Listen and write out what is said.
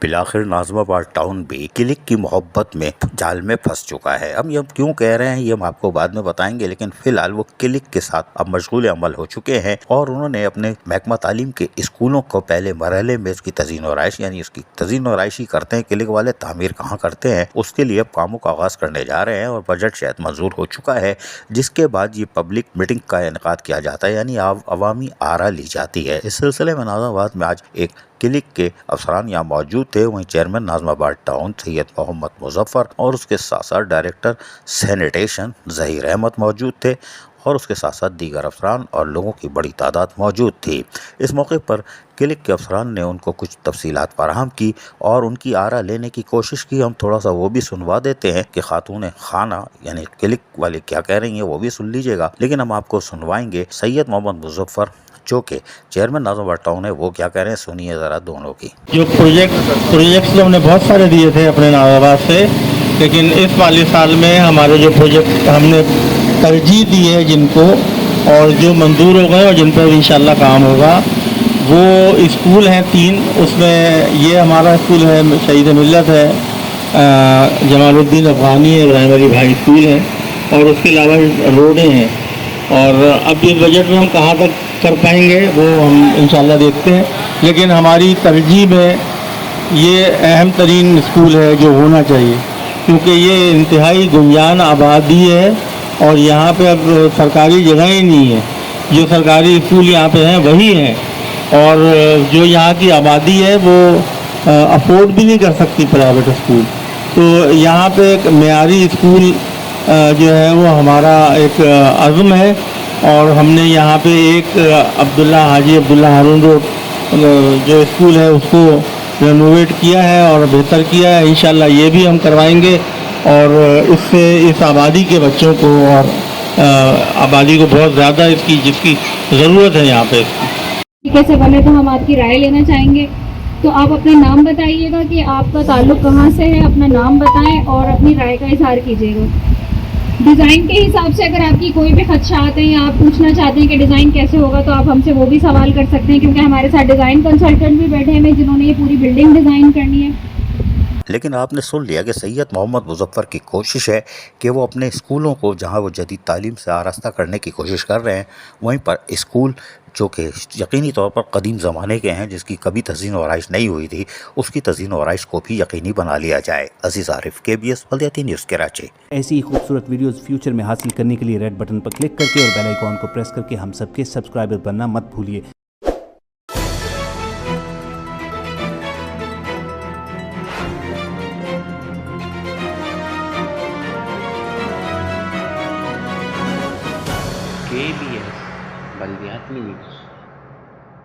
بالآخر ناظم آباد ٹاؤن بھی کلک کی محبت میں جال میں پھنس چکا ہے۔ ہم یہ کیوں کہہ رہے ہیں یہ ہم آپ کو بعد میں بتائیں گے، لیکن فی الحال وہ کلک کے ساتھ اب مشغول عمل ہو چکے ہیں اور انہوں نے اپنے محکمہ تعلیم کے اسکولوں کو پہلے مرحلے میں اس کی تزئین و آرائش، یعنی اس کی تزئین و آرائشی کرتے ہیں کلک والے، تعمیر کہاں کرتے ہیں اس کے لیے اب کاموں کا آغاز کرنے جا رہے ہیں اور بجٹ شاید منظور ہو چکا ہے، جس کے بعد یہ پبلک میٹنگ کا انعقاد کیا جاتا ہے، یعنی عوامی آرا لی جاتی ہے۔ اس سلسلے میں ناظم آباد میں آج ایک کلک کے افسران یہاں موجود تھے، وہیں چیئرمین ناظم آباد ٹاؤن سید محمد مظفر اور اس کے ساتھ ساتھ ڈائریکٹر سینیٹیشن ظہیر احمد موجود تھے اور اس کے ساتھ ساتھ دیگر افسران اور لوگوں کی بڑی تعداد موجود تھی۔ اس موقع پر کلک کے افسران نے ان کو کچھ تفصیلات فراہم کی اور ان کی آرا لینے کی کوشش کی۔ ہم تھوڑا سا وہ بھی سنوا دیتے ہیں کہ خاتون خانہ یعنی کلک والے کیا کہہ رہی ہیں، وہ بھی سن لیجئے گا، لیکن ہم آپ کو سنوائیں گے سید محمد مظفر جو کہ چیئرمین ناظم آباد ٹاؤن ہے، وہ کیا کہہ رہے ہیں، سنیے ذرا دونوں کی۔ جو پروجیکٹس ہم نے بہت سارے دیے تھے اپنے ناظم آباد سے، لیکن اس مالی سال میں ہمارے جو پروجیکٹ ہم نے ترجیح دی ہے جن کو اور جو منظور ہو گئے اور جن پر انشاءاللہ کام ہوگا، وہ اسکول ہیں 3۔ اس میں یہ ہمارا اسکول ہے شہید ملت ہے، جمال الدین افغانی ہے، ابراہیم علی بھائی اسکول ہے، اور اس کے علاوہ روڈیں ہیں۔ اور اب اس بجٹ میں ہم کہاں تک کر پائیں گے وہ ہم انشاءاللہ دیکھتے ہیں، لیکن ہماری ترجیح میں یہ اہم ترین اسکول ہے جو ہونا چاہیے، کیونکہ یہ انتہائی گنجان آبادی ہے اور یہاں پہ اب سرکاری جگہیں نہیں ہیں، جو سرکاری اسکول یہاں پہ ہیں وہی ہیں، اور جو یہاں کی آبادی ہے وہ افورڈ بھی نہیں کر سکتی پرائیویٹ اسکول۔ تو یہاں پہ ایک معیاری اسکول جو ہے وہ ہمارا ایک عزم ہے، اور ہم نے یہاں پہ ایک حاجی عبداللہ ہارون روڈ جو اسکول ہے اس کو رینوویٹ کیا ہے اور بہتر کیا ہے، انشاءاللہ یہ بھی ہم کروائیں گے، اور اس سے اس آبادی کے بچوں کو اور آبادی کو بہت زیادہ جس کی ضرورت ہے یہاں پہ۔ طریقے سے بنے تو ہم آپ کی رائے لینا چاہیں گے، تو آپ اپنا نام بتائیے گا کہ آپ کا تعلق کہاں سے ہے، اپنا نام بتائیں اور اپنی رائے کا اظہار کیجیے گا۔ ڈیزائن کے حساب سے اگر آپ کی کوئی بھی خدشات ہیں یا آپ پوچھنا چاہتے ہیں کہ ڈیزائن کیسے ہوگا تو آپ ہم سے وہ بھی سوال کر سکتے ہیں، کیونکہ ہمارے ساتھ ڈیزائن کنسلٹنٹ بھی بیٹھے ہیں جنہوں نے یہ پوری بلڈنگ ڈیزائن کرنی ہے۔ لیکن آپ نے سن لیا کہ سید محمد مظفر کی کوشش ہے کہ وہ اپنے اسکولوں کو جہاں وہ جدید تعلیم سے آراستہ کرنے کی کوشش کر رہے ہیں، وہیں پر اسکول جو کہ یقینی طور پر قدیم زمانے کے ہیں، جس کی کبھی تزئین و آرائش نہیں ہوئی تھی، اس کی تزئین و آرائش کو بھی یقینی بنا لیا جائے۔ عزیز عارف، KBS بلدیاتی نیوز کراچی۔ ایسی ہی خوبصورت ویڈیوز فیوچر میں حاصل کرنے کے لیے ریڈ بٹن پر کلک کر کے اور بیل آئیکن کو پریس کر کے ہم سب کے سبسکرائبر بننا مت بھولیے۔ KBS بلدیاتی نیوز۔